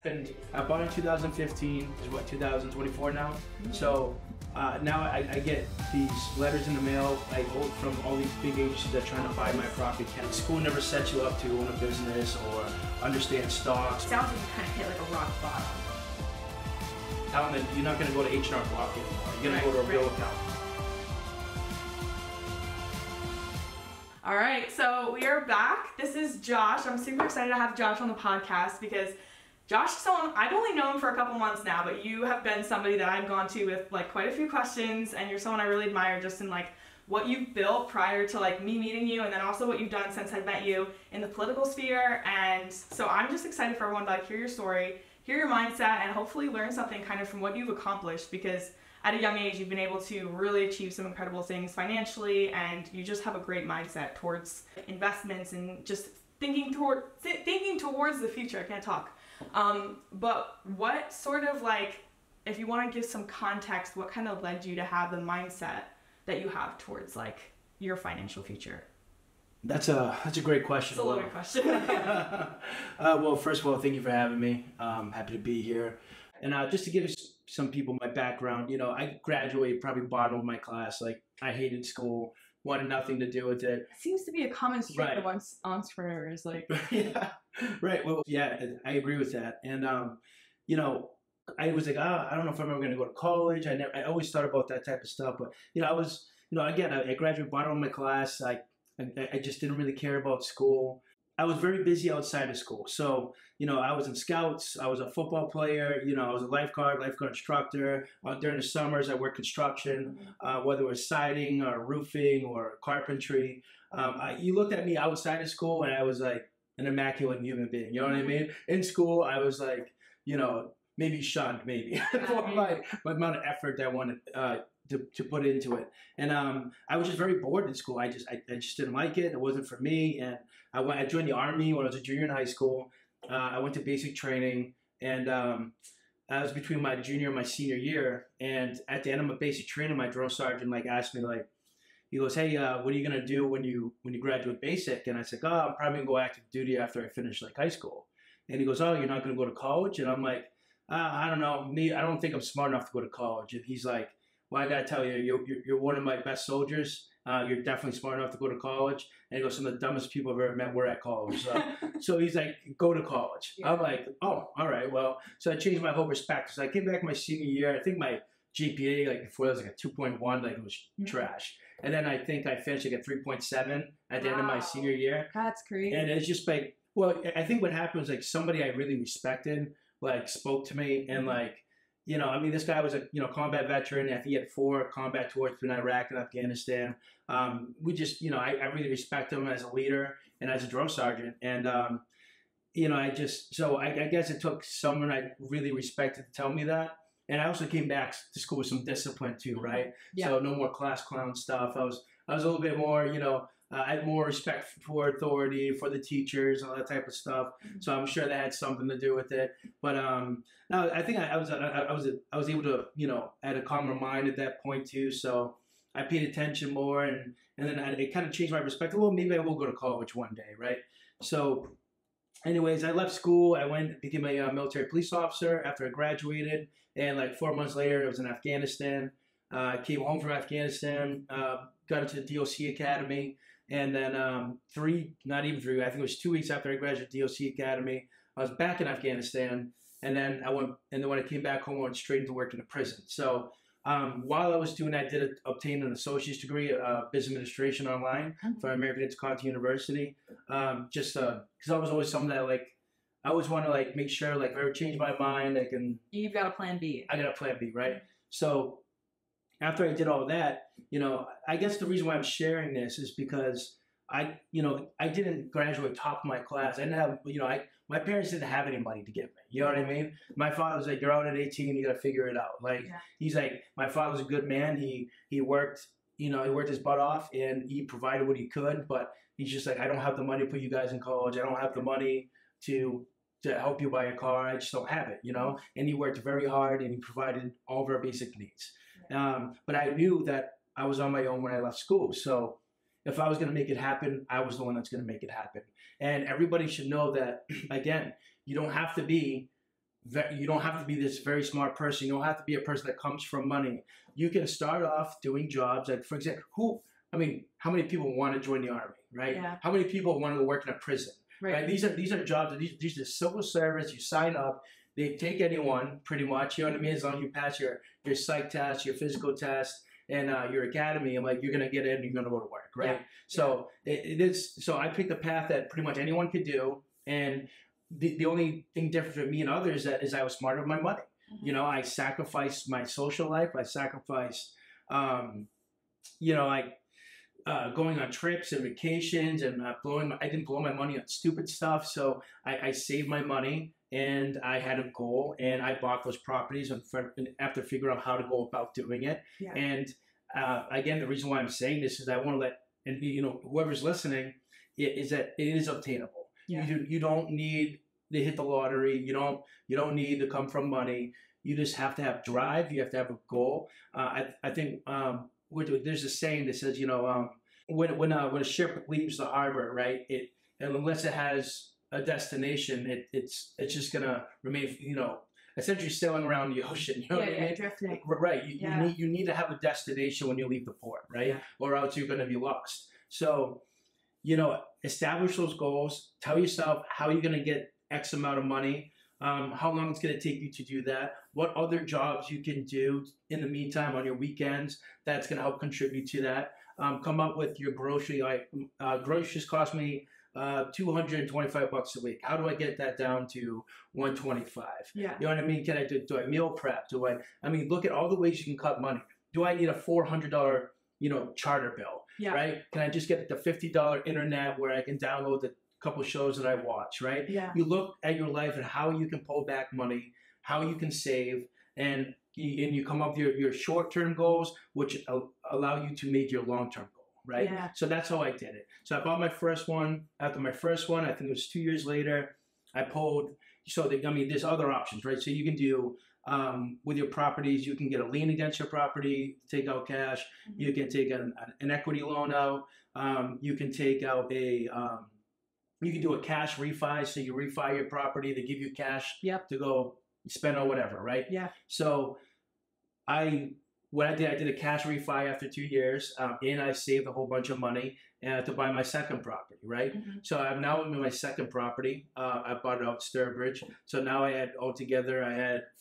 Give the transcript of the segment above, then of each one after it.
And I bought in 2015, is what, 2024 now? So now I get these letters in the mail from all these big agencies that are trying to buy my property. School never sets you up to own a business or understand stocks. Sounds like you kind of hit like a rock bottom. Tell them that you're not going to go to H&R Block anymore. You're going to go to a real account. All right, so we are back. This is Josh. I'm super excited to have Josh on the podcast because Josh is someone, I've only known him for a couple months now, but you have been somebody that I've gone to with like quite a few questions, and you're someone I really admire just in like what you've built prior to like me meeting you, and then also what you've done since I've met you in the political sphere. And so I'm just excited for everyone to like hear your story, hear your mindset, and hopefully learn something kind of from what you've accomplished, because at a young age you've been able to really achieve some incredible things financially, and you just have a great mindset towards investments and just thinking towards the future. I can't talk. But what sort of like, if you want to give some context, what kind of led you to have the mindset that you have towards like your financial future? That's a great question. It's a loaded question. Well, first of all, thank you for having me. I'm happy to be here. And just to give some people my background, I graduated probably bottom of my class. Like, I hated school, wanted nothing to do with it. It seems to be a common trait amongst entrepreneurs. Like, yeah, right. Well, yeah, I agree with that. And I was like, I don't know if I'm ever going to go to college. I always thought about that type of stuff. But I was, again, I graduated bottom of my class. I just didn't really care about school. I was very busy outside of school. So, I was in scouts, I was a football player, I was a lifeguard instructor. During the summers, I worked construction, whether it was siding or roofing or carpentry. You looked at me outside of school and I was like an immaculate human being, you know what I mean? In school, I was like, maybe shunned, maybe, for my amount of effort that I wanted to put into it. And I was just very bored in school. I just didn't like it. It wasn't for me. And I joined the Army when I was a junior in high school. I went to basic training, and I was between my junior and my senior year. And at the end of my basic training, my drill sergeant asked me he goes, "Hey, what are you gonna do when you graduate basic?" And I said, "Oh, I'm probably gonna go active duty after I finish high school." And he goes, "Oh, you're not gonna go to college?" And I'm like, "I don't know. I don't think I'm smart enough to go to college." And he's like, "Well, I gotta tell you, you're one of my best soldiers. You're definitely smart enough to go to college." And he goes, "Some of the dumbest people I've ever met were at college." So he's like, "Go to college." Yeah. I'm like, "Oh, all right, well." So I changed my whole perspective. So I came back my senior year. I think my GPA, before that was a 2.1, it was trash. And then I think I finished at 3.7 at the end of my senior year. That's crazy. And it's just well, I think what happened was somebody I really respected spoke to me, and this guy was a combat veteran. I think he had 4 combat tours between Iraq and Afghanistan. We just I really respect him as a leader and as a drill sergeant. And I guess it took someone I really respected to tell me that. And I also came back to school with some discipline too, right? Yeah. So no more class clown stuff. I was a little bit more I had more respect for authority, for the teachers, all that type of stuff. So I'm sure that had something to do with it. But no, I think I was able to had a calmer mind at that point too. So I paid attention more, and then it kind of changed my perspective. Well, maybe I will go to college one day, right? So, anyways, I left school. I became a military police officer after I graduated, and 4 months later, I was in Afghanistan. I came home from Afghanistan, got into the DOC Academy. And then not even 3, I think it was 2 weeks after I graduated DOC Academy, I was back in Afghanistan. And then when I came back home, I went straight into work in a prison. So while I was doing that, I did obtain an associate's degree, business administration online from American Intercontinental University. Just because I was always something that I always want to make sure if I ever change my mind, You've got a plan B. I got a plan B, right? So after I did all that, I guess the reason why I'm sharing this is because I didn't graduate top of my class. I didn't have, my parents didn't have any money to give me. You know what I mean? My father was like, "You're out at 18, you got to figure it out." He's like, my father was a good man. He worked, he worked his butt off, and he provided what he could. But he's just like, "I don't have the money to put you guys in college. I don't have the money to help you buy a car. I just don't have it, And he worked very hard, and he provided all of our basic needs. But I knew that I was on my own when I left school. So if I was going to make it happen, I was the one that's going to make it happen. And everybody should know that, again, you don't have to be you don't have to be this very smart person. You don't have to be a person that comes from money. You can start off doing jobs. Like, for example, how many people want to join the army, right? Yeah. How many people want to work in a prison, Right. right? These are jobs. These are civil service. You sign up. They take anyone, pretty much. You know what I mean? As long as you pass your psych test, your physical test, and your academy, I'm like, you're gonna get in. You're gonna go to work, right? Yeah. So it is. So I picked a path that pretty much anyone could do, and the only thing different from me and others is I was smarter with my money. Mm-hmm. You know, I sacrificed my social life. I sacrificed, going on trips and vacations, and I didn't blow my money on stupid stuff. So I saved my money, and I had a goal, and I bought those properties after figuring out how to go about doing it. Yeah. And again, the reason why I'm saying this is I want to let, and whoever's listening, is that it is obtainable. Yeah. You don't need to hit the lottery. You don't need to come from money. You just have to have drive. You have to have a goal. I think there's a saying that says, when a ship leaves the harbor, right? And unless it has a destination, it's just gonna remain, essentially sailing around the ocean. You know what I mean? Drifting. Right. You need to have a destination when you leave the port, right? Yeah. Or else you're gonna be lost. So, establish those goals. Tell yourself how you're going to get X amount of money, how long it's going to take you to do that, what other jobs you can do in the meantime on your weekends that's going to help contribute to that. Come up with your grocery. Groceries cost me $225 a week. How do I get that down to $125? Yeah. You know what I mean? Can I do I meal prep? Look at all the ways you can cut money. Do I need a $400 charter bill? Yeah. Right? Can I just get the $50 internet where I can download the couple shows that I watch, right? Yeah. You look at your life and how you can pull back money, how you can save, and you come up with your short-term goals, which allow you to meet your long-term goal, right? Yeah. So that's how I did it. So I bought my first one. After my first one, I think it was 2 years later, I pulled, there's other options, right? So you can do, with your properties, you can get a lien against your property, take out cash. Mm-hmm. You can take an equity loan out. You can take out you can do a cash refi. So you refi your property, they give you cash to go spend on whatever, right? Yeah. So what I did a cash refi after 2 years, and I saved a whole bunch of money to buy my second property, right? Mm-hmm. So I'm now in my second property. I bought it out in Sturbridge. So now I had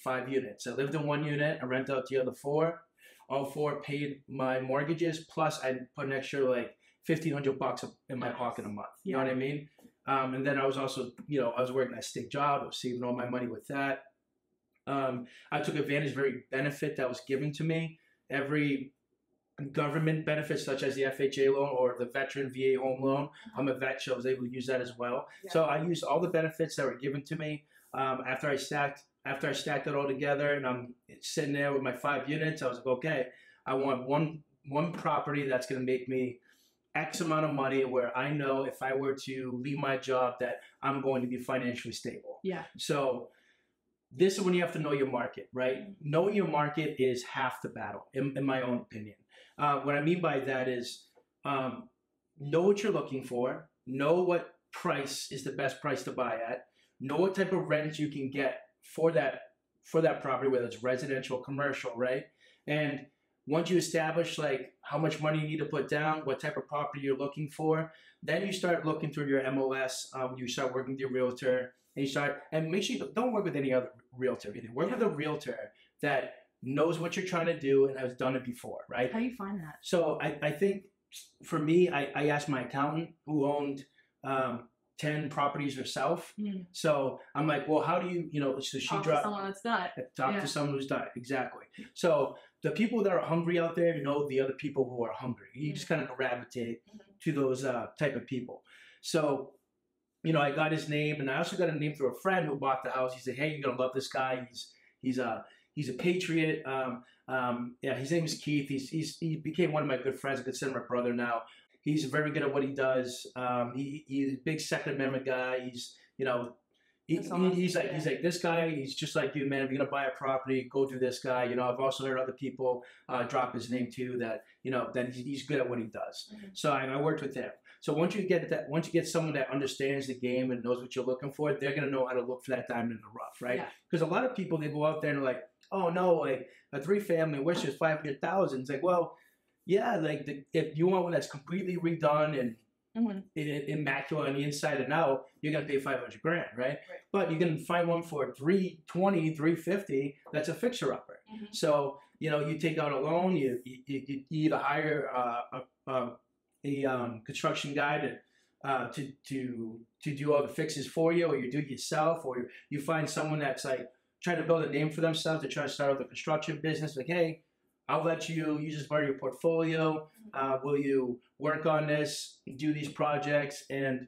5 units. I lived in one unit. I rent out the other 4. All 4 paid my mortgages. Plus I put an extra $1,500 in my pocket a month. You know what I mean? And then I was also, I was working at a state job. I was saving all my money with that. I took advantage of every benefit that was given to me. Every government benefit, such as the FHA loan or the veteran VA home loan. I'm a vet, so I was able to use that as well. Yeah. So I used all the benefits that were given to me. After I stacked it all together, and I'm sitting there with my 5 units, I was like, okay, I want one property that's going to make me X amount of money, where I know if I were to leave my job that I'm going to be financially stable. Yeah. So this is when you have to know your market, right? Mm-hmm. Knowing your market is half the battle, in my own opinion. What I mean by that is know what you're looking for, know what price is the best price to buy at, know what type of rent you can get for that property, whether it's residential, commercial, right? And once you establish how much money you need to put down, what type of property you're looking for, then you start looking through your MLS. You start working with your realtor, and make sure you don't work with any other realtor. Work with a realtor that knows what you're trying to do and has done it before, right? How do you find that? So I think for me, I asked my accountant, who owned 10 properties herself. Mm. So I'm like, well, how do you, so she talk to someone that's done it. Talk to someone who's done it, exactly. So the people that are hungry out there know the other people who are hungry. You just kind of gravitate to those type of people. So, I got his name, and I also got a name through a friend who bought the house. He said, hey, you're going to love this guy. He's a patriot. His name is Keith. He became one of my good friends. I consider him my brother now. He's very good at what he does. He's a big Second Amendment guy. He's like this guy. He's just like you, man. If you're gonna buy a property, go through this guy. I've also heard other people drop his name too. That that he's good at what he does. Mm-hmm. So I worked with him. So once you get someone that understands the game and knows what you're looking for, they're gonna know how to look for that diamond in the rough, right? Because a lot of people, they go out there and they're like, oh no, like a 3-family, wish is 500,000. It's like, well, yeah, like if you want one that's completely redone and immaculate on the inside and out, you're gonna pay 500 grand, right? But you can find one for 320, 350. That's a fixer upper. So you take out a loan, you either hire a construction guy to do all the fixes for you, or you do it yourself, or you find someone that's like trying to build a name for themselves to try to start out the construction business. Like, hey, I'll let you just part of your portfolio. Will you work on this, do these projects, and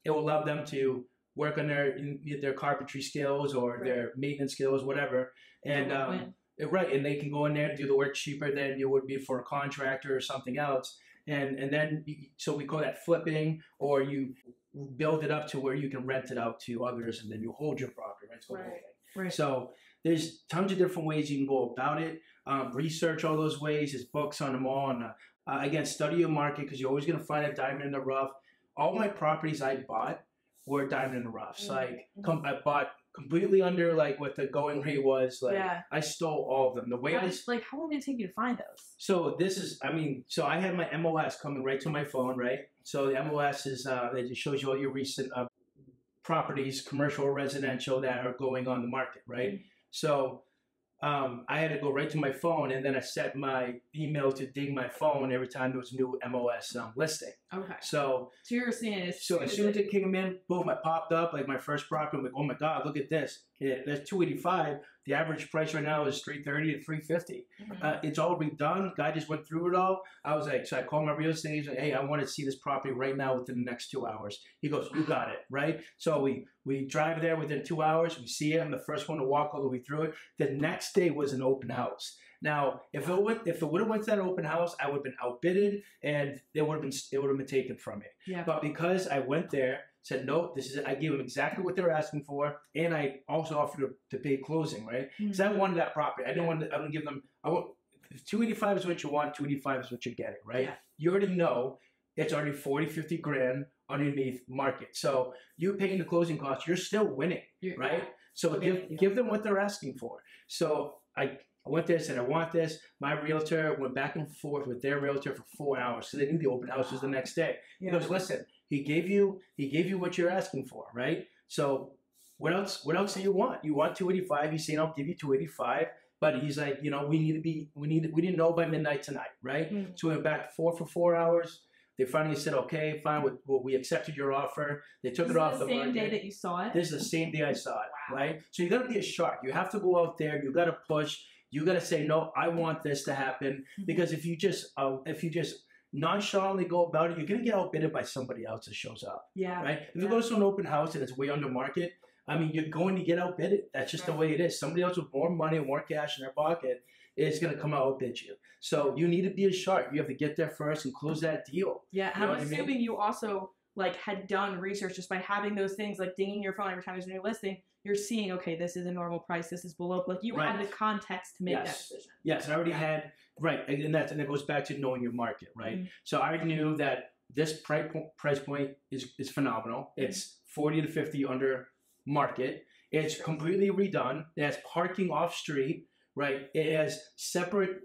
it will allow them to work on their carpentry skills or their maintenance skills, whatever. And and they can go in there and do the work cheaper than you would be for a contractor or something else. And then so we call that flipping, or you build it up to where you can rent it out to others, and then you hold your property, right? So there's tons of different ways you can go about it. Research all those ways. There's books on them all. And again, study your market, because you're always going to find a diamond in the rough. All my properties I bought were diamond in the roughs. Like I bought completely under like what the going rate was. Like I stole all of them. The way how long did it take you to find those? So this is, so I had my MOS coming right to my phone, right? So the MOS is it shows you all your recent properties, commercial or residential, that are going on the market, right? So I had to go right to my phone, and then I set my email to ding my phone every time there was a new MOS listing. Okay. So you're seeing it. So as soon as it came in, boom, I popped up like my first property. I'm like, oh my God, look at this. That's 285. The average price right now is 330 to 350. It's all redone. Guy just went through it all. I was like, so I called my real estate agent. Hey, I want to see this property right now within the next 2 hours. He goes, you got it, right? So we drive there within 2 hours. We see it. I'm the first one to walk all the way through it. The next day was an open house. Now, if it would have went to that open house, I would have been outbidded, and it would have been taken from me. But because I went there, said no, this is it. I gave them exactly what they were asking for, and I also offered to pay closing, right? Because I wanted that property. I don't give them. If 285 is what you want, 285 is what you're getting, right? You already know it's already 40, 50 grand underneath market. So you paying the closing costs, you're still winning, right? So give them what they're asking for. So I went there, said I want this. My realtor went back and forth with their realtor for 4 hours, so they knew the open house was the next day. He goes, listen, he gave you what you're asking for, right? So what else do you want? You want 285? He's saying I'll give you 285, but he's like, we didn't know by midnight tonight, right? So we went back for 4 hours. They finally said, okay, fine, we accepted your offer. They took it off the market. This is the same day that you saw it? This is the same day I saw it, right? So you got to be a shark. You have to go out there. You got to push. You got to say, no, I want this to happen. Because if you just nonchalantly go about it, you're going to get outbidded by somebody else that shows up. Right? If you go to an open house and it's way under market, you're going to get outbidded. That's just the way it is. Somebody else with more money, more cash in their pocket is going to come out and outbid you. So you need to be a shark. You have to get there first and close that deal. Yeah, and I'm assuming you also had done research just by having those things, like dinging your phone every time there's a new listing. You're seeing, okay, this is a normal price, this is below. You had the context to make that decision. Yes, I already had, and it goes back to knowing your market, right? So I knew that this price point is phenomenal. It's 40 to 50 under market. It's completely redone. It has parking off street, right? It has separate,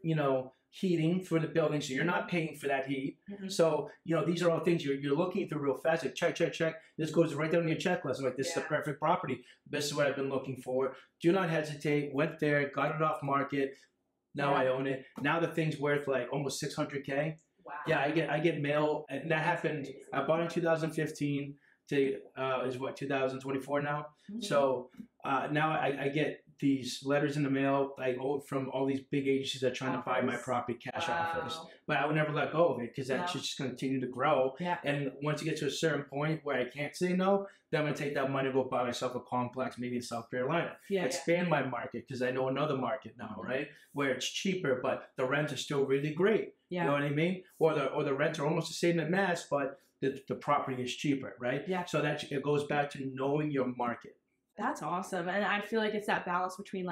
heating for the building, so you're not paying for that heat. So, these are all things you're looking through real fast. Like check. This goes right down on your checklist. Like, this is the perfect property. This is what I've been looking for. Do not hesitate. Went there, got it off market. Now I own it. Now the thing's worth like almost 600K. Wow. Yeah, I get mail, and that happened. I bought in 2015. Is what 2024 now. So now I get these letters in the mail from all these big agencies that are trying to buy my property, cash offers. But I would never let go of it, because that's just going to continue to grow. And once you get to a certain point where I can't say no, then I'm going to take that money and go buy myself a complex, maybe in South Carolina. Expand my market, because I know another market now, right? Where it's cheaper, but the rents are still really great. You know what I mean? Or the rents are almost the same in Mass, but the property is cheaper, right? So that it goes back to knowing your market. That's awesome. And I feel like it's that balance between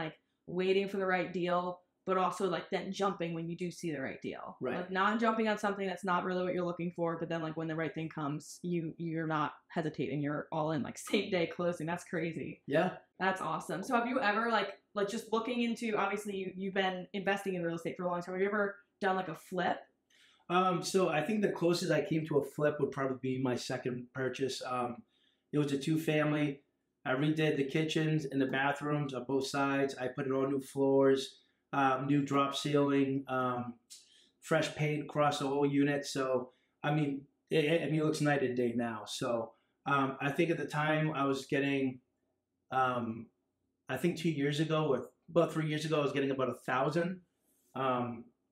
waiting for the right deal, but also like then jumping when you do see the right deal. Right. Like not jumping on something that's not really what you're looking for, but then like when the right thing comes, you're not hesitating. You're all in, like same day closing. That's crazy. Yeah. That's awesome. So have you ever like just looking into, obviously you've been investing in real estate for a long time. Have you ever done like a flip? So I think the closest I came to a flip would probably be my second purchase. It was a 2-family. I redid the kitchens and the bathrooms on both sides. I put in all new floors, new drop ceiling, fresh paint across the whole unit. So, I mean, it looks night and day now. So, I think at the time I was getting, I think 2 years ago or about 3 years ago, I was getting about $1,000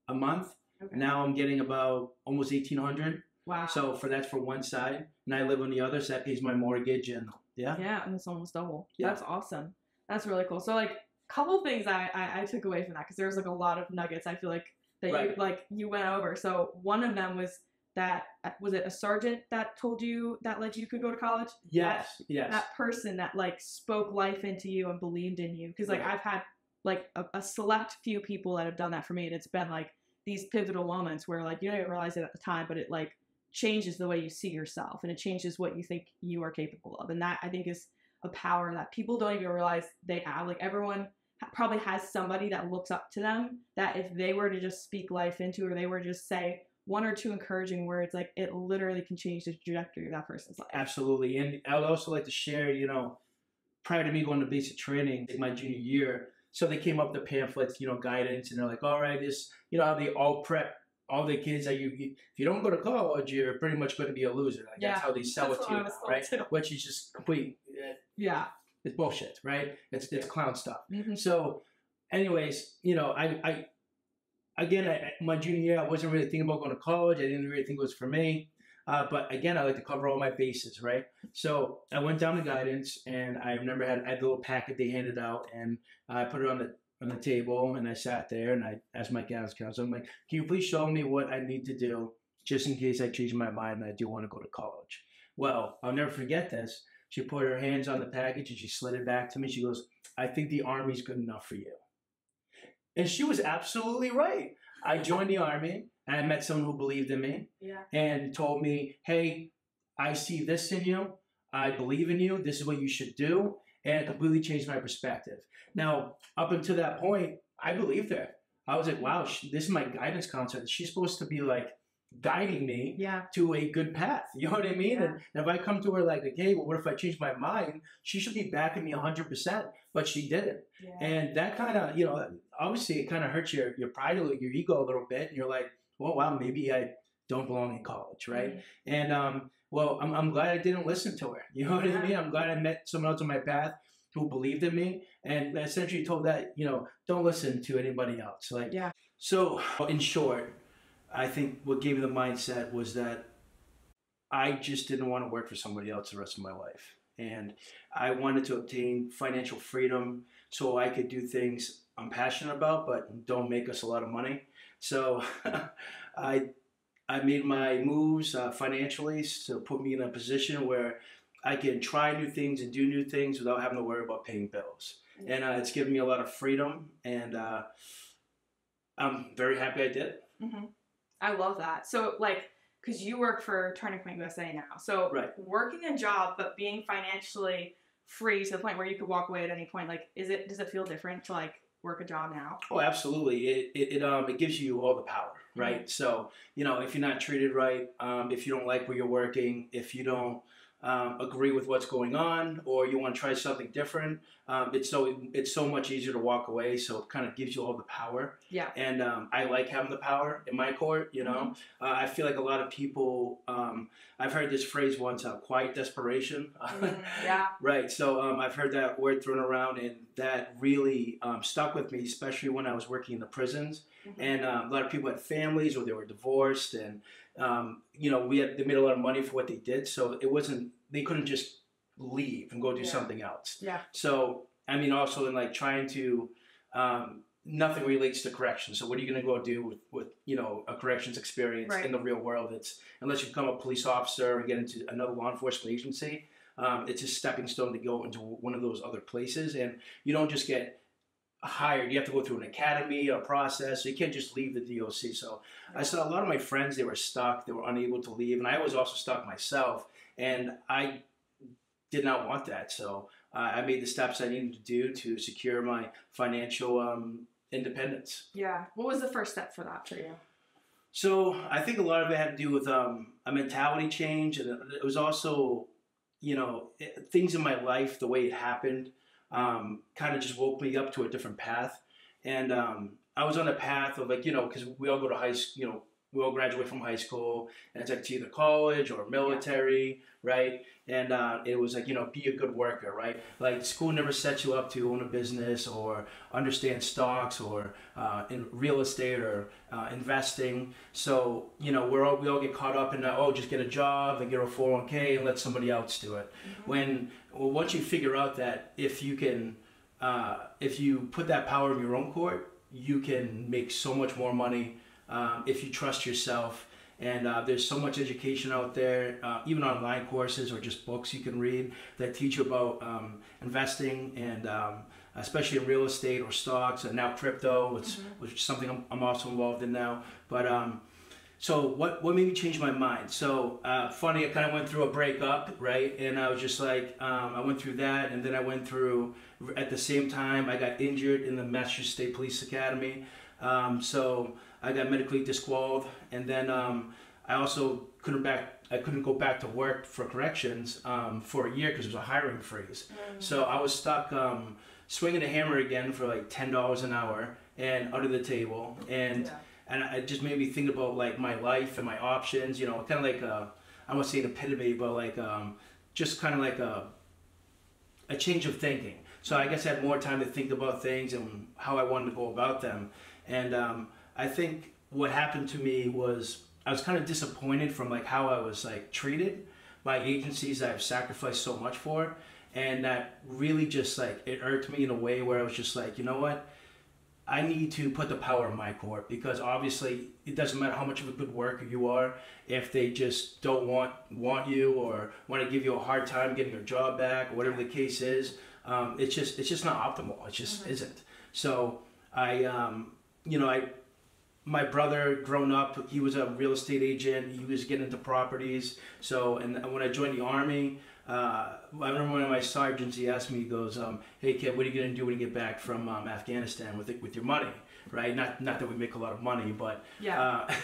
a month. Okay. Now I'm getting about almost $1,800. Wow. So that's for one side, and I live on the other, so that pays my mortgage, and yeah. Yeah, and it's almost double. Yeah. That's awesome. That's really cool. So like a couple things I took away from that, because there's like a lot of nuggets I feel like that right. you went over. So one of them was that, was it a sergeant that told you that like you could go to college? Yes. Yes. That person that like spoke life into you and believed in you, because like right. I've had like a select few people that have done that for me, and it's been like these pivotal moments where like you don't even realize it at the time, but it like changes the way you see yourself, and it changes what you think you are capable of. And that I think is a power that people don't even realize they have. Like everyone probably has somebody that looks up to them, that if they were to just speak life into, or they were to just say one or two encouraging words, like it literally can change the trajectory of that person's life. Absolutely. And I would also like to share, prior to me going to basic training in my junior year, so they came up with the pamphlets, guidance, and they're like, all right, this, how they all prep all the kids that if you don't go to college, you're pretty much going to be a loser. Like, yeah, that's how they sell it to you, right? Which is just complete. Yeah, it's bullshit, right? It's clown stuff. Mm-hmm. So, anyways, I my junior year, I wasn't really thinking about going to college. I didn't really think it was for me. But again, I like to cover all my bases, right? So I went down to guidance, and I remember I had a little packet they handed out, and I put it on the table, and I sat there, and I asked my guidance counselor, I'm like, can you please show me what I need to do just in case I change my mind and I do want to go to college? Well, I'll never forget this. She put her hands on the package and she slid it back to me. She goes, I think the Army's good enough for you. And she was absolutely right. I joined the Army, and I met someone who believed in me, and told me, hey, I see this in you. I believe in you. This is what you should do. And it completely changed my perspective. Now, up until that point, I believed her. I was like, wow, this is my guidance counselor. She's supposed to be like guiding me to a good path. You know what I mean? Yeah. And if I come to her like, hey, well, what if I change my mind? She should be backing me 100%, but she didn't. Yeah. And that kind of, obviously it kind of hurts your pride, your ego a little bit. And you're like, well, wow, maybe I don't belong in college, right? Mm-hmm. And well, I'm glad I didn't listen to her. You know what I mean? I'm glad I met someone else on my path who believed in me, and essentially told that, don't listen to anybody else. Like, so in short, I think what gave me the mindset was that I just didn't want to work for somebody else the rest of my life. And I wanted to obtain financial freedom so I could do things I'm passionate about, but don't make us a lot of money. So I made my moves financially to put me in a position where I can try new things and do new things without having to worry about paying bills. And it's given me a lot of freedom, and I'm very happy I did it. Mm-hmm. I love that. So, like, because you work for Turning Point USA now. So, working a job but being financially free to the point where you could walk away at any point, like, does it feel different to, like, work a job now? Oh, absolutely. It gives you all the power, right? Mm-hmm. So, if you're not treated right, if you don't like where you're working, if you don't agree with what's going on, or you want to try something different, it's so much easier to walk away. So it kind of gives you all the power. Yeah. And I like having the power in my court. Mm-hmm. I feel like a lot of people. I've heard this phrase once: "quiet desperation." Yeah. Right. So I've heard that word thrown around, and that really stuck with me, especially when I was working in the prisons. Mm-hmm. And a lot of people had families, or they were divorced, and they made a lot of money for what they did. So they couldn't just leave and go do something else. Yeah. So, also in like trying to, nothing relates to corrections. So what are you going to go do with a corrections experience in the real world? It's, unless you become a police officer and get into another law enforcement agency, it's a stepping stone to go into one of those other places. And you don't just get hired. You have to go through an academy, a process. So you can't just leave the DOC. So I saw a lot of my friends, they were stuck. They were unable to leave. And I was also stuck myself. And I did not want that. So I made the steps I needed to do to secure my financial independence. Yeah. What was the first step for that for you? So I think a lot of it had to do with a mentality change. And it was also, things in my life, the way it happened, kind of just woke me up to a different path. And I was on a path of because we all go to high school, we all graduate from high school, and it's like either college or military, right? And it was be a good worker, right? Like school never sets you up to own a business or understand stocks or in real estate or investing. So we all get caught up in just get a job and get a 401k and let somebody else do it. Once you figure out that if you can, if you put that power in your own court, you can make so much more money. If you trust yourself, and there's so much education out there, even online courses or just books you can read that teach you about investing and especially in real estate or stocks and now crypto, which is something I'm also involved in now. But so what made me change my mind? So funny, I kind of went through a breakup, right? And I was just like, I went through that, and then I went through, at the same time, I got injured in the Massachusetts State Police Academy. So I got medically disqualified, and then I also couldn't go back to work for corrections for a year because there was a hiring freeze. So I was stuck swinging a hammer again for like $10 an hour and under the table, and it just made me think about like my life and my options. Kind of like I won't say an epitome, but like just kind of like a change of thinking. So I guess I had more time to think about things and how I wanted to go about them. And I think what happened to me was I was kind of disappointed from like how I was like treated by agencies I've sacrificed so much for, and that really just like it irked me in a way where I was just like, you know what, I need to put the power in my court, because obviously it doesn't matter how much of a good worker you are if they just don't want you or want to give you a hard time getting your job back or whatever the case is. It's just not optimal. It just isn't. So my brother, growing up, he was a real estate agent. He was getting into properties. So, and when I joined the Army, I remember one of my sergeants, he asked me, he goes, hey kid, what are you going to do when you get back from Afghanistan with your money, right? Not that we make a lot of money, but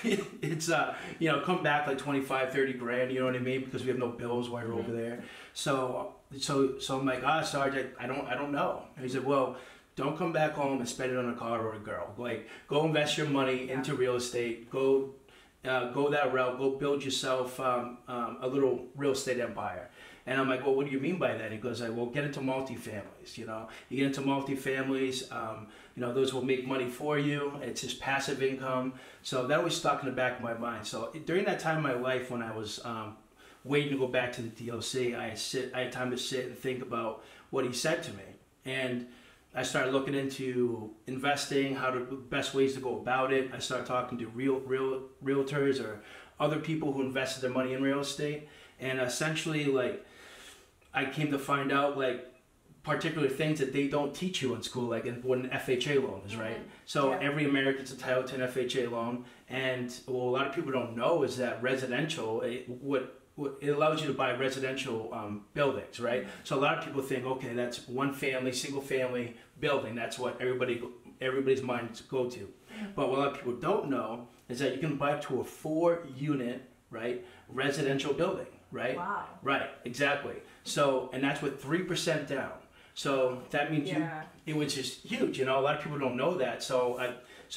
it's, come back like 25, 30 grand, you know what I mean? Because we have no bills while you're over there. So I'm like, Sarge, I don't know. And he said, well, don't come back home and spend it on a car or a girl. Like, go invest your money into real estate. Go that route. Go build yourself a little real estate empire. And I'm like, well, what do you mean by that? He goes, well, get into multifamilies. You get into multifamilies. Those will make money for you. It's just passive income. So that was stuck in the back of my mind. So during that time in my life when I was waiting to go back to the DOC, I had time to sit and think about what he said to me. And I started looking into investing, best ways to go about it. I started talking to realtors or other people who invested their money in real estate. And essentially, like, I came to find out, like, particular things that they don't teach you in school, like what an FHA loan is, right? So every American's entitled to an FHA loan. And what a lot of people don't know is that residential, it allows you to buy residential buildings, right? So a lot of people think, okay, that's one family, single family building. That's what everybody's minds go to. But what a lot of people don't know is that you can buy up to a 4-unit, right, residential building, right? Wow. Right, exactly. So, and that's with 3% down. So that means it was just huge. A lot of people don't know that. So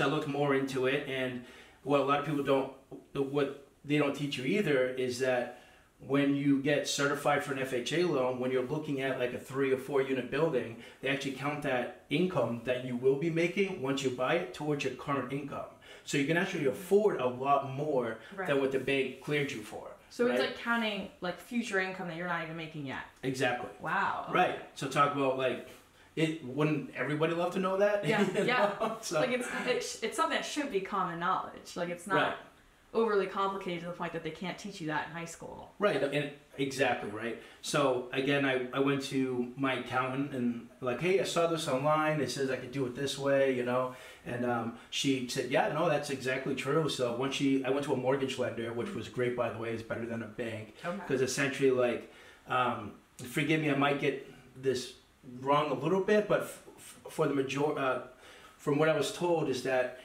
I looked more into it, and what a lot of people what they don't teach you either is that when you get certified for an FHA loan, when you're looking at like a 3 or 4 unit building, they actually count that income that you will be making once you buy it towards your current income. So you can actually afford a lot more than what the bank cleared you for. So it's like counting like future income that you're not even making yet. Exactly. Wow. Okay. Right. So talk about like, wouldn't everybody love to know that? Yeah. Yeah. So, like it's something that should be common knowledge. Like it's not. Right. overly complicated to the point that they can't teach you that in high school. Right, and exactly, right. So again, I went to my accountant and like, hey, I saw this online. It says I could do it this way, you know. And she said, yeah, no, that's exactly true. So I went to a mortgage lender, which was great, by the way. It's better than a bank. Because essentially, like, forgive me, I might get this wrong a little bit, but for the from what I was told is that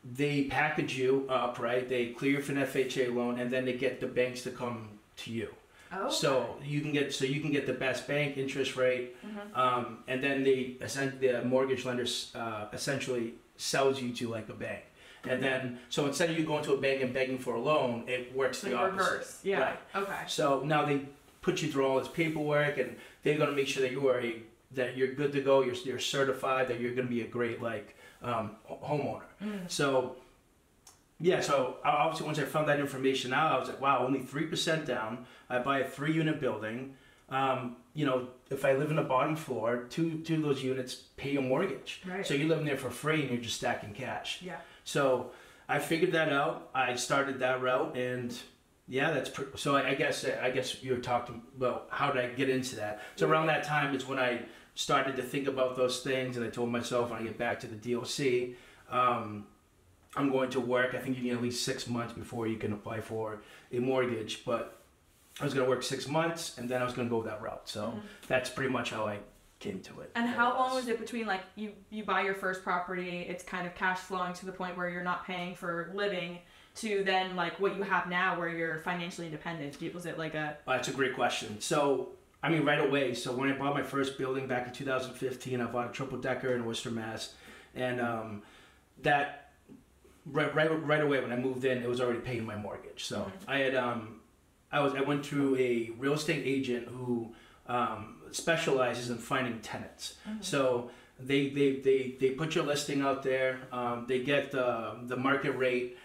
they package you up, right? They clear you for an FHA loan, and then they get the banks to come to you. Oh, okay. So you can get the best bank interest rate, and then the mortgage lender essentially sells you to like a bank, and then so instead of you going to a bank and begging for a loan, it works the opposite. Reverse, yeah. Right. Okay. So now they put you through all this paperwork, and they're going to make sure that you're good to go. You're certified that you're going to be a great like homeowner. So yeah, so obviously once I found that information out, I was like, wow, only 3% down. I buy a 3-unit building. You know, if I live in the bottom floor, two of those units pay your mortgage. Right. So you're living there for free and you're just stacking cash. Yeah. So I figured that out. I started that route, and yeah, so I guess you were talking about how did I get into that. So around that time is when I started to think about those things, and I told myself when I get back to the DOC, I'm going to work. I think you need at least 6 months before you can apply for a mortgage, but I was going to work 6 months, and then I was going to go that route. So that's pretty much how I came to it. And how long was it between like you buy your first property, it's kind of cash flowing to the point where you're not paying for living, to then like what you have now where you're financially independent? Was it like a... That's a great question. So, I mean, right away. So when I bought my first building back in 2015, I bought a triple decker in Worcester, Mass. And that right away when I moved in, it was already paying my mortgage. So I went through a real estate agent who specializes in finding tenants. So they put your listing out there. They get the market rate.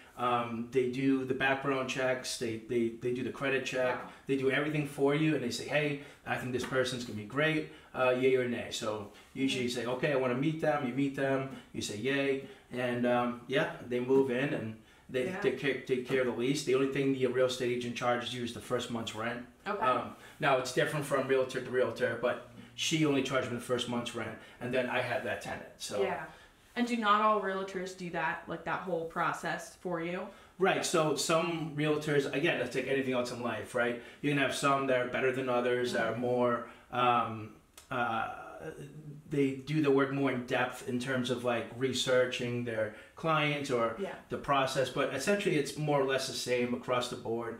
They do the background checks. They do the credit check. Wow. They do everything for you, and they say, hey, I think this person's gonna be great. Yay or nay. So usually you say, okay, I want to meet them. You meet them. You say yay, and yeah, they move in and they take care of the lease. The only thing the real estate agent charges you is the first month's rent. Okay. Now it's different from realtor to realtor, but she only charged me the first month's rent, and then I had that tenant. So yeah. And do not all realtors do that, like that whole process for you? Right. So some realtors, again, it's like anything else in life, right? You can have some that are better than others, that are more, they do the work more in depth in terms of like researching their clients or the process. But essentially, it's more or less the same across the board.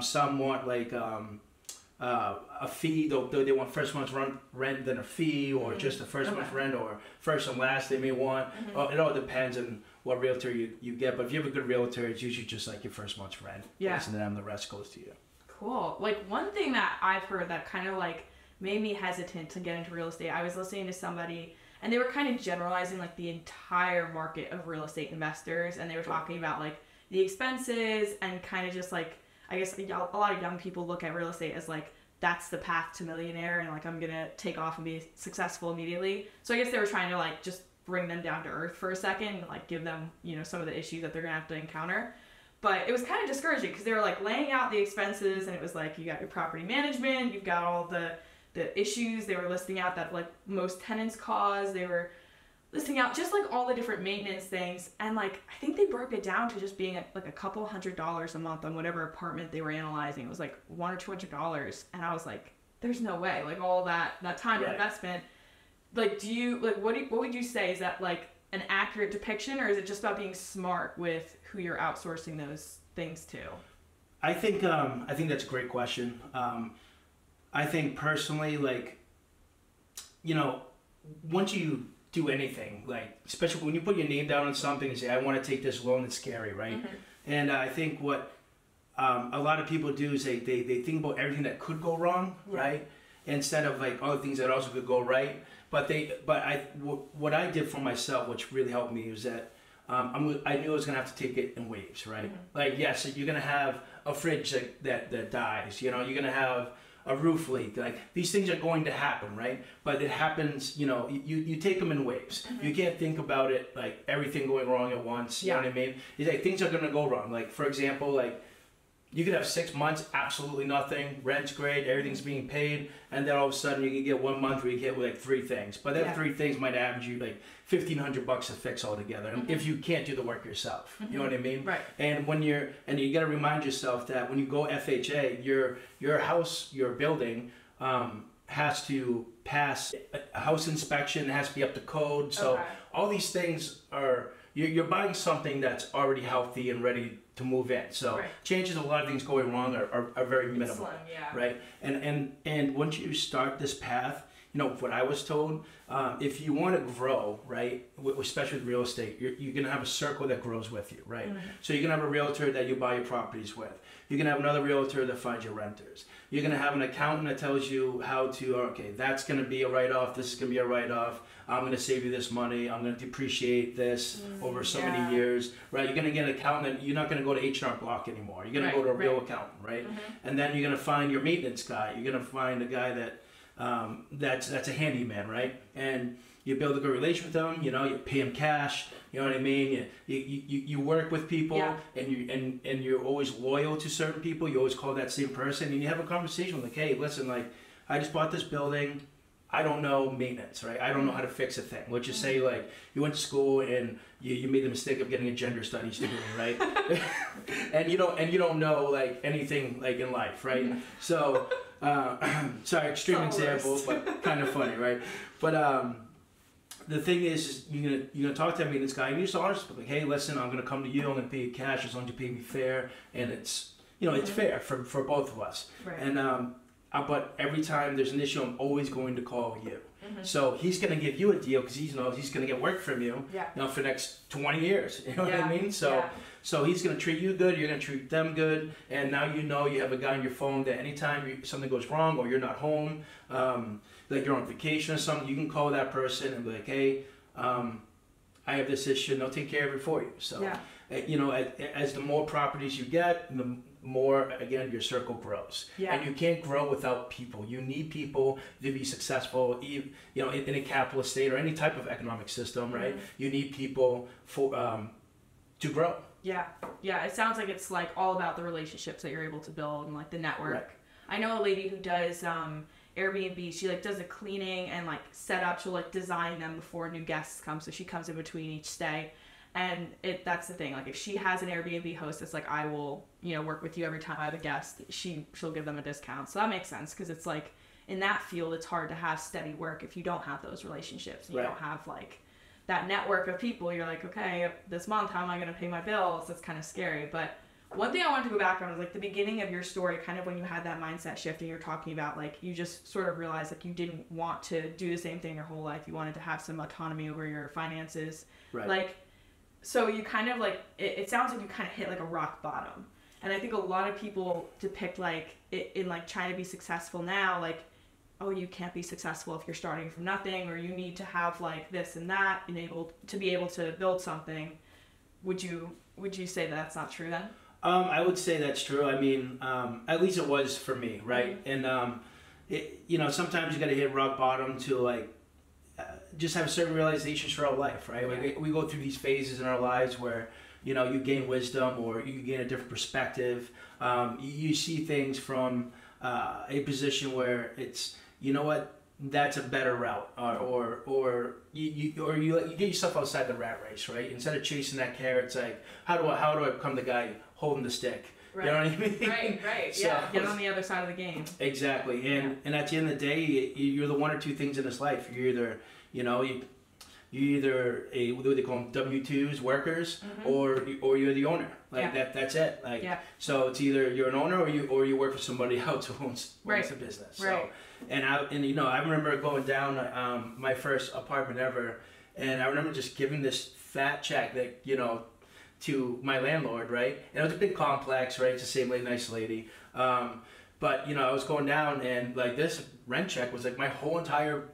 Some want like a fee, they want first month's rent, then a fee, or just the first month's rent, or first and last they may want. It all depends on what realtor you get, but if you have a good realtor, it's usually just like your first month's rent. Yeah. And then the rest goes to you. Cool. Like one thing that I've heard that kind of like made me hesitant to get into real estate, I was listening to somebody and they were kind of generalizing like the entire market of real estate investors, and they were talking about like the expenses and kind of just like, I guess a lot of young people look at real estate as like, that's the path to millionaire, and like I'm gonna take off and be successful immediately. So I guess they were trying to like just bring them down to earth for a second and like give them, you know, some of the issues that they're gonna have to encounter. But it was kind of discouraging because they were like laying out the expenses, and it was like you got your property management, you've got all the issues they were listing out that like most tenants cause. They were listing out just like all the different maintenance things, and like I think they broke it down to just being like a couple $100s a month on whatever apartment they were analyzing. It was like $100 or $200, and I was like, there's no way, like all that time investment. Like, do you like what would you say, is that like an accurate depiction, or is it just about being smart with who you're outsourcing those things to? I think that's a great question. I think personally, like, you know, once you do anything, like especially when you put your name down on something and say, I want to take this loan, it's scary, right? And I think what a lot of people do is they think about everything that could go wrong, right? Instead of like other things that also could go right. What I did for myself, which really helped me, was that I knew I was gonna have to take it in waves, right? Like, yes, you're gonna have a fridge that dies, you know, you're gonna have a roof leak. Like these things are going to happen, right? But it happens, you know, you take them in waves. You can't think about it like everything going wrong at once. You know what I mean? It's like things are going to go wrong. Like for example, like you could have 6 months, absolutely nothing, rent's great, everything's being paid, and then all of a sudden you can get 1 month where you get like 3 things. But that 3 things might average you like $1,500 to fix altogether, if you can't do the work yourself. You know what I mean? Right. And when you got to remind yourself that when you go FHA, your house, your building has to pass a house inspection, it has to be up to code. So all these things are, you're buying something that's already healthy and ready to move in. So chances of a lot of things going wrong are very minimal. Slim, right? And once you start this path, you know, what I was told, if you want to grow, right, especially with real estate, you're going to have a circle that grows with you, right? So you're going to have a realtor that you buy your properties with. You're going to have another realtor that finds your renters. You're going to have an accountant that tells you how to, okay, that's going to be a write-off, this is going to be a write-off, I'm going to save you this money, I'm going to depreciate this over so many years, right? You're going to get an accountant, you're not going to go to H&R Block anymore. You're going to go to a real accountant, right? And then you're going to find your maintenance guy. You're going to find a guy that that's a handyman, right? And you build a good relation with them. You know, you pay them cash. You know what I mean? You work with people, and you're always loyal to certain people. You always call that same person, and you have a conversation like, hey, listen, like I just bought this building. I don't know maintenance, right? I don't know how to fix a thing. Let's just say like you went to school and you made the mistake of getting a gender studies degree, right? and you don't know like anything like in life, right? So sorry, extreme example, but kind of funny, right? But the thing is you're gonna talk to that maintenance guy and you're just honest, like, hey, listen, I'm gonna come to you, I'm gonna pay you cash as long as you pay me fair, and it's it's fair for both of us. Right. And but every time there's an issue, I'm always going to call you. So he's going to give you a deal because he knows he's going to get work from you for the next 20 years. You know what I mean? So he's going to treat you good, you're going to treat them good, and now you have a guy on your phone that anytime something goes wrong or you're not home, like you're on vacation or something, you can call that person and be like, hey, I have this issue, and they'll take care of it for you. So, as the more properties you get, the more, again, your circle grows. And you can't grow without people. You need people to be successful, in a capitalist state or any type of economic system, right? You need people to grow. Yeah, it sounds like it's like all about the relationships that you're able to build and like the network. Right. I know a lady who does Airbnb. She like does the cleaning and like set up. She'll like design them before new guests come. So she comes in between each stay. And that's the thing, like if she has an Airbnb host that's like, I will, work with you every time I have a guest, she'll give them a discount. So that makes sense because it's like in that field, it's hard to have steady work if you don't have those relationships. And you don't have like that network of people. You're like, okay, this month, how am I going to pay my bills? That's kind of scary. But one thing I wanted to go back on was like the beginning of your story, kind of when you had that mindset shift and you're talking about like you just sort of realized like you didn't want to do the same thing your whole life. You wanted to have some autonomy over your finances. Right. Like, so you kind of like, it sounds like you kind of hit like a rock bottom. And I think a lot of people depict like in like trying to be successful now, like, oh, you can't be successful if you're starting from nothing, or you need to have like this and that to be able to build something. Would you say that that's not true then? I would say that's true. I mean, at least it was for me, right? And sometimes you got to hit rock bottom to like just have certain realizations throughout life, right? Like we go through these phases in our lives where you gain wisdom or you gain a different perspective. You see things from a position where it's that's a better route, or you get yourself outside the rat race, right? Instead of chasing that carrot, it's like how do I become the guy holding the stick? Right. You know what I mean? Right. So, get on the other side of the game. Exactly, and at the end of the day, you're the one or two things in this life. You're either you're either what do they call them, W-2s, workers, or you're the owner. Like that's it. Like so, it's either you're an owner or you work for somebody else who owns a business. So, right. And I remember going down my first apartment ever, and I remember just giving this fat check that to my landlord, right? And it was a big complex, right? It's the same nice lady. But I was going down, and like this rent check was like my whole entire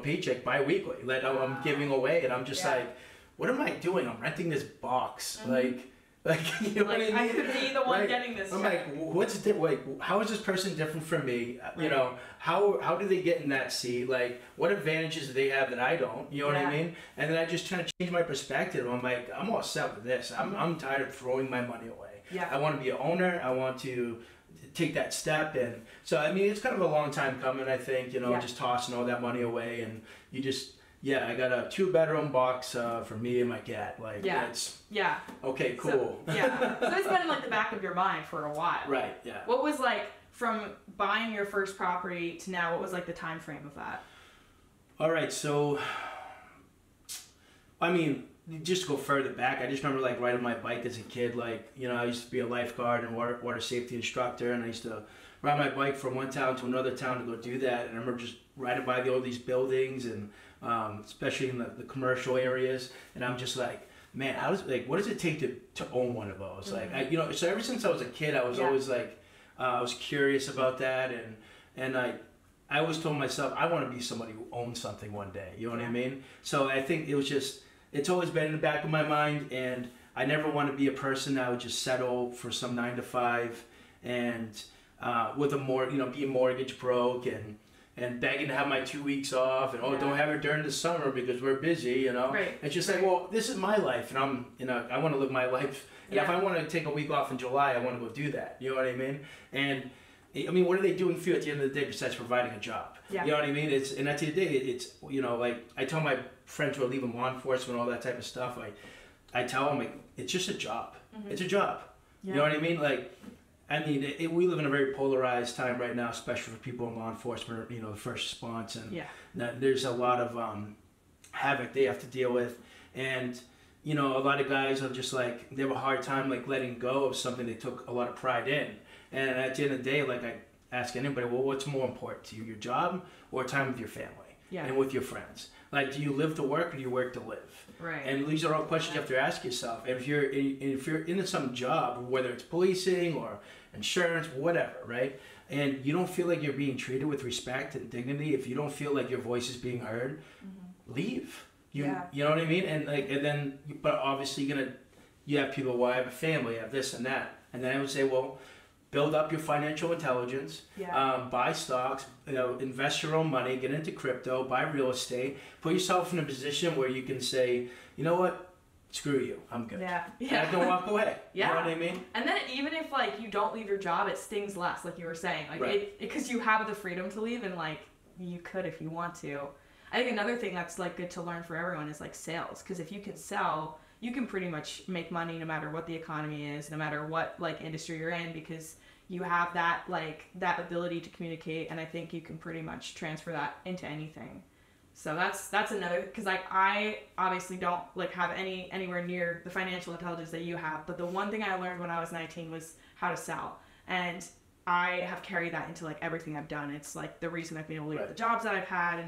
paycheck bi-weekly that I'm giving away, and I'm just like, what am I doing? I'm renting this box, like Like, you know like, what I mean? I could be the one getting this I'm check. like, what's like, how is this person different from me? You know, how do they get in that seat? Like, what advantages do they have that I don't? You know what I mean? And then I just kind of change my perspective. I'm like, I'm all set with this. I'm tired of throwing my money away. Yeah. I want to be an owner. I want to take that step. And so, I mean, it's kind of a long time coming, I think, you know, just tossing all that money away. And you just, I got a 2-bedroom box for me and my cat. Like, it's okay, cool. So, so it's been in like the back of your mind for a while. Right, yeah. What was like, from buying your first property to now, what was like the time frame of that? All right, so, I mean, just to go further back, I just remember like riding my bike as a kid. Like, you know, I used to be a lifeguard and water safety instructor, and I used to ride my bike from one town to another town to go do that. And I remember just riding by all these buildings, and especially in the commercial areas, and I'm just like, man, what does it take to own one of those? Like, you know, so ever since I was a kid, I was always like, I was curious about that, and I always told myself I want to be somebody who owns something one day. You know what I mean? So I think it's always been in the back of my mind, and I never want to be a person that would just settle for some 9-to-5 and with being mortgage broke and begging to have my 2 weeks off, and don't have it during the summer because we're busy, you know. Right. It's just like, well, this is my life, and I want to live my life. And if I want to take a week off in July, I want to go do that. You know what I mean? And I mean, what are they doing for you at the end of the day besides providing a job? Yeah. You know what I mean? And at the end of the day, it's, you know, like I tell my friends who are leaving law enforcement, all that type of stuff, I tell them, like, it's just a job. It's a job. Yeah. You know what I mean? Like, I mean, we live in a very polarized time right now, especially for people in law enforcement, you know, the first response, and there's a lot of havoc they have to deal with, and you know, a lot of guys are just like, they have a hard time like letting go of something they took a lot of pride in, and at the end of the day, like I ask anybody, well, what's more important to you, your job or time with your family and with your friends? Like, do you live to work or do you work to live? Right. And these are all questions you have to ask yourself. And if you're in some job, whether it's policing or insurance, whatever, right? And you don't feel like you're being treated with respect and dignity, if you don't feel like your voice is being heard, leave. You know what I mean? And then, but obviously you have people, well, I have a family, I have this and that. And then I would say, well, build up your financial intelligence, buy stocks, you know, invest your own money, get into crypto, buy real estate, put yourself in a position where you can say, you know what, screw you, I'm good. And I can walk away. You know what I mean? And then even if like you don't leave your job, it stings less, like you were saying, like because you have the freedom to leave, and like you could if you want to. I think another thing that's like good to learn for everyone is like sales, because if you can sell, you can pretty much make money no matter what the economy is, no matter what like industry you're in, because you have that ability to communicate, and I think you can pretty much transfer that into anything. So that's another, because like I obviously don't like have anywhere near the financial intelligence that you have, but the one thing I learned when I was 19 was how to sell, and I have carried that into like everything I've done. It's like the reason I've been able to get the jobs that I've had,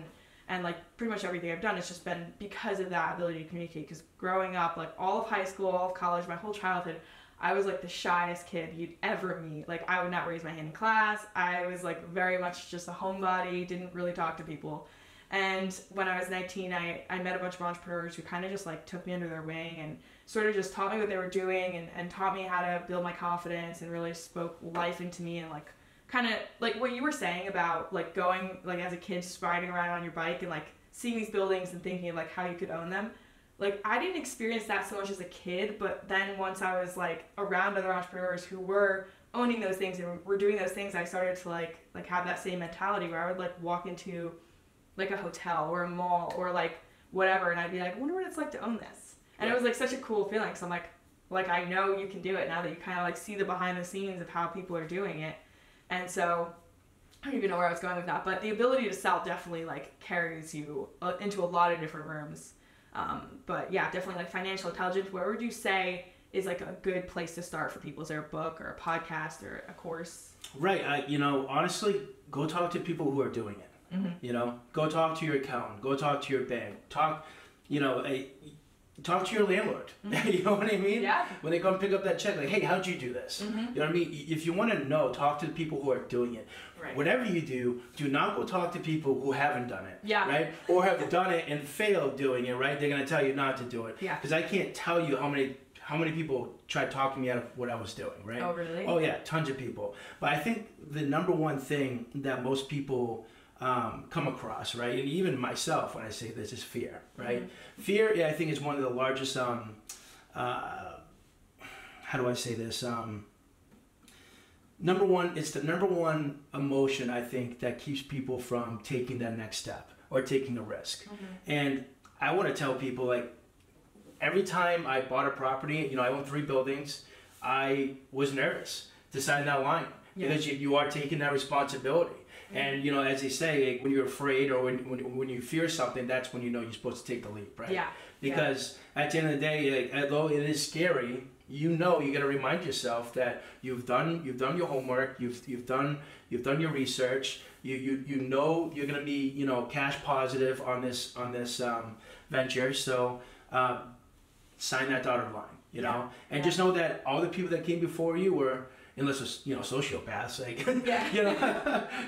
and like pretty much everything I've done, it's just been because of that ability to communicate. Because growing up, like all of high school, all of college, my whole childhood, I was like the shyest kid you'd ever meet. Like I would not raise my hand in class. I was like very much just a homebody, didn't really talk to people. And when I was 19, I met a bunch of entrepreneurs who kind of just like took me under their wing and sort of just taught me what they were doing, and taught me how to build my confidence, and really spoke life into me, and like kind of like what you were saying about like going like as a kid just riding around on your bike and like seeing these buildings and thinking of like how you could own them. Like I didn't experience that so much as a kid, but then once I was like around other entrepreneurs who were owning those things and were doing those things, I started to like have that same mentality where I would like walk into like a hotel or a mall or like whatever, and I'd be like, I wonder what it's like to own this. And it was like such a cool feeling. So I'm like I know you can do it now that you kind of like see the behind the scenes of how people are doing it. And so I don't even know where I was going with that, but the ability to sell definitely like carries you into a lot of different rooms. But yeah, definitely like financial intelligence. Where would you say is like a good place to start for people? Is there a book or a podcast or a course? Right. You know, honestly, go talk to people who are doing it. You know, go talk to your accountant, go talk to your bank, talk to your landlord. You know what I mean? Yeah. When they come pick up that check, like, hey, how'd you do this? You know what I mean? If you want to know, talk to the people who are doing it. Right. Whatever you do not go talk to people who haven't done it. Yeah. Right? Or have done it and failed doing it, right? They're going to tell you not to do it. Yeah. Because I can't tell you how many people tried talking me out of what I was doing, right? Oh, really? Oh, yeah, tons of people. But I think the number one thing that most people come across, right, and even myself when I say this, is fear, right? Mm-hmm. Fear, yeah, I think is one of the largest, how do I say this? Number one, it's the number one emotion, I think, that keeps people from taking that next step or taking a risk. Mm-hmm. And I want to tell people, like, every time I bought a property, you know, I own 3 buildings, I was nervous to sign that line because you are taking that responsibility. Mm-hmm. And, you know, as they say, like, when you're afraid or when you fear something, that's when you know you're supposed to take the leap, right? Yeah. Because at the end of the day, like, although it is scary, you know, you got to remind yourself that you've done your homework, you've done your research, you know you're going to be, you know, cash positive on this venture, so sign that dotted line, you know, and just know that all the people that came before you were, unless it's, you know, sociopaths, like, you know,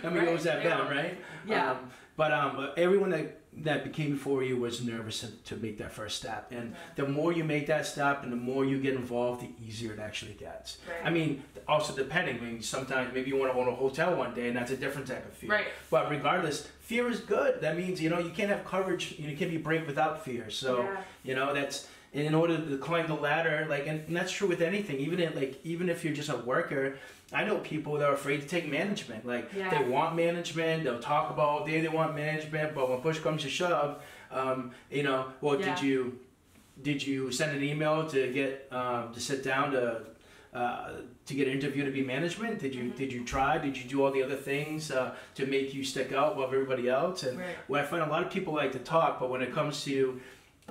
I mean, what was that bad, right? Yeah. But everyone that became before you was nervous to make that first step, and the more you make that step and the more you get involved, the easier it actually gets. Right. I mean, also depending, I mean, sometimes maybe you want to own a hotel one day and that's a different type of fear. Right. But regardless, fear is good. That means, you know, you can't have courage, you can't be brave without fear. So, you know, that's, in order to climb the ladder, like, and that's true with anything, even if you're just a worker. I know people that are afraid to take management. Like, they want management, they'll talk about all day they want management, but when push comes to shove, you know, well, did you send an email to get to sit down to get an interview to be management? Did you try? Did you do all the other things to make you stick out above everybody else? And what I find, a lot of people like to talk, but when it comes to,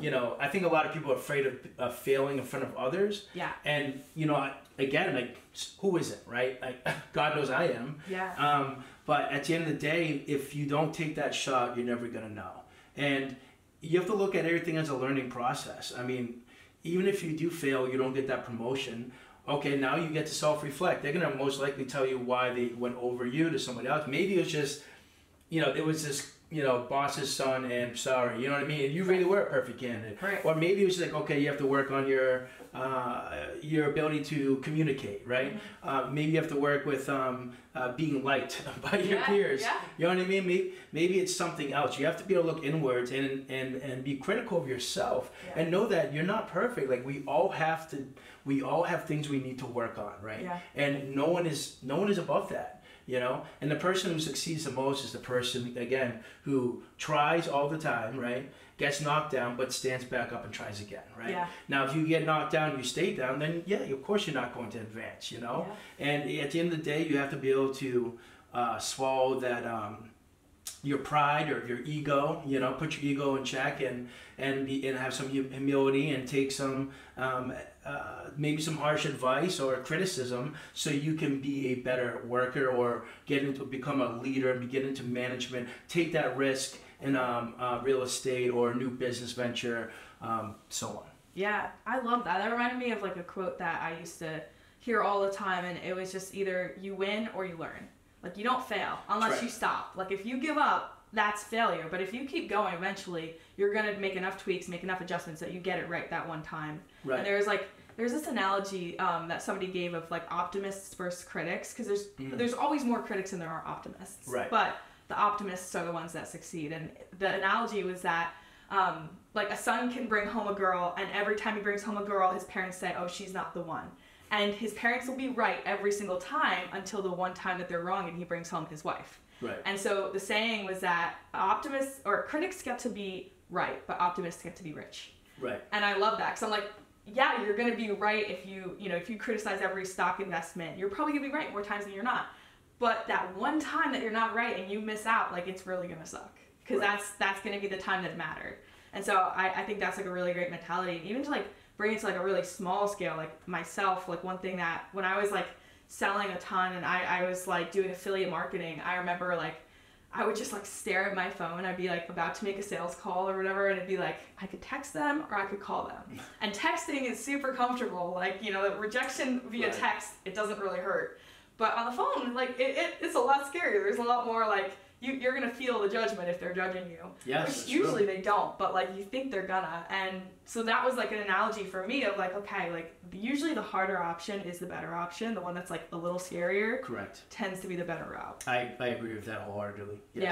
you know, I think a lot of people are afraid of failing in front of others. Yeah. And, you know, again, like, who isn't, right? Like, God knows I am. Yeah. But at the end of the day, if you don't take that shot, you're never going to know. And you have to look at everything as a learning process. I mean, even if you do fail, you don't get that promotion. Okay, now you get to self-reflect. They're going to most likely tell you why they went over you to somebody else. Maybe it was just, you know, it was this, you know, boss's son, and sorry, you know what I mean? And you really were a perfect candidate. Right. Or maybe it was like, okay, you have to work on your ability to communicate, right? Mm-hmm. Maybe you have to work with being liked by your peers. Yeah. You know what I mean? Maybe it's something else. You have to be able to look inwards and be critical of yourself and know that you're not perfect. Like, we all have things we need to work on, right? Yeah. And no one is above that. You know, and the person who succeeds the most is the person, again, who tries all the time, right? Gets knocked down, but stands back up and tries again, right? Yeah. Now, if you get knocked down, you stay down, then of course you're not going to advance, you know? Yeah. And at the end of the day, you have to be able to swallow that, your pride or your ego, you know, put your ego in check and have some humility and take some, maybe some harsh advice or criticism, so you can be a better worker or become a leader and get into management, take that risk in real estate or a new business venture, so on. Yeah, I love that. That reminded me of like a quote that I used to hear all the time, and it was just either you win or you learn. Like, you don't fail unless you stop. Like, if you give up, that's failure. But if you keep going, eventually you're going to make enough tweaks, make enough adjustments that you get it right that one time. Right. And there's this analogy that somebody gave of like optimists versus critics, because there's always more critics than there are optimists. Right. But the optimists are the ones that succeed. And the analogy was that like a son can bring home a girl, and every time he brings home a girl, his parents say, oh, she's not the one. And his parents will be right every single time until the one time that they're wrong and he brings home his wife. Right. And so the saying was that optimists or critics get to be right, but optimists get to be rich. Right. And I love that, because I'm like, yeah, you're going to be right if you criticize every stock investment. You're probably going to be right more times than you're not. But that one time that you're not right and you miss out, like, it's really going to suck, because that's going to be the time that mattered. And so I think that's like a really great mentality. Even to like bring it to like a really small scale, like myself, like one thing that when I was like selling a ton and I was like doing affiliate marketing, I remember like I would just like stare at my phone. I'd be like about to make a sales call or whatever, and it'd be like I could text them or I could call them. And texting is super comfortable. Like, you know, the rejection via text, it doesn't really hurt. But on the phone, like it's a lot scarier. There's a lot more like you're gonna feel the judgment if they're judging you. Yes, Which usually they don't, but like you think they're gonna. And so that was like an analogy for me of like, okay, like usually the harder option is the better option. The one that's like a little scarier. Correct. Tends to be the better route. I agree with that wholeheartedly. Yes.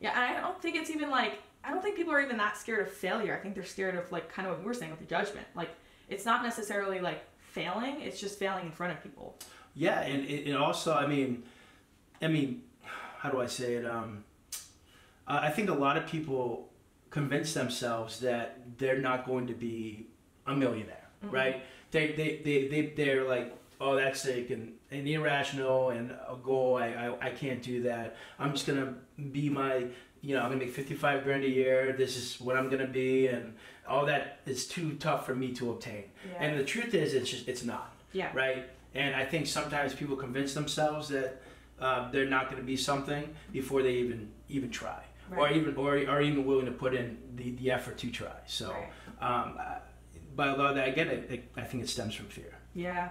Yeah. Yeah, and I don't think it's even like, I don't think people are even that scared of failure. I think they're scared of like kind of what we were saying with the judgment. Like it's not necessarily like failing, it's just failing in front of people. Yeah, and it also, I mean, how do I say it? I think a lot of people convince themselves that they're not going to be a millionaire, right? They're like, oh, that's like an irrational and a goal. I can't do that. I'm just gonna be I'm gonna make 55 grand a year. This is what I'm gonna be, and all that is too tough for me to obtain. Yeah. And the truth is, it's not. Yeah. Right. And I think sometimes people convince themselves that they're not going to be something before they even try, right. or are even willing to put in the effort to try. So, right. But a lot of that, again, I think it stems from fear. Yeah.